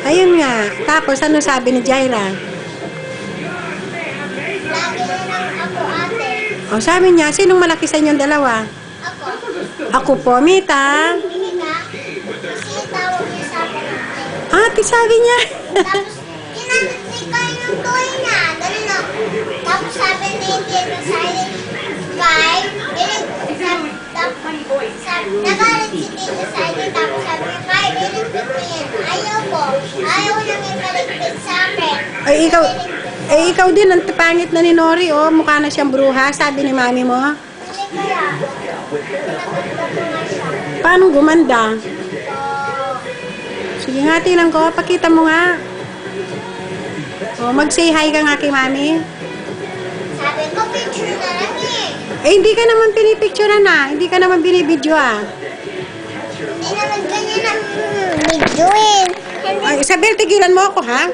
Ayun nga. Tapos, ano sabi ni Jaira? Lagi na lang ako, ate. O, sabi niya, sinong malaki sa inyong dalawa? Ako. Ako po, Mita. Hindi ka? Kasi tawag niya sa akin, ate. Ate, sabi niya. Tapos, kinansi ko yung toy na. Ganun o. Tapos sabi ni Tito Silent 5, nagalit si Tito Silent. Tapos sabi niya, 5, iligpit mo yan. Ayaw ko. Ayaw nang ipaligpit sa akin. Ikaw din, ang pangit na ni Nori, oh. Mukha na siyang bruha, sabi ni mami mo. Hindi kaya. Nagaganda ko na siya. Paano gumanda? Sige nga, tingnan ko. Pakita mo nga. O, mag-say hi ka nga kay mami. Sabi ko, picture na lang eh. Hindi ka naman pinipicturean ah. Hindi ka naman binibidyo ah. Hindi naman ganyan ang videoin. Ay, Isabel, tigilan mo ako ha.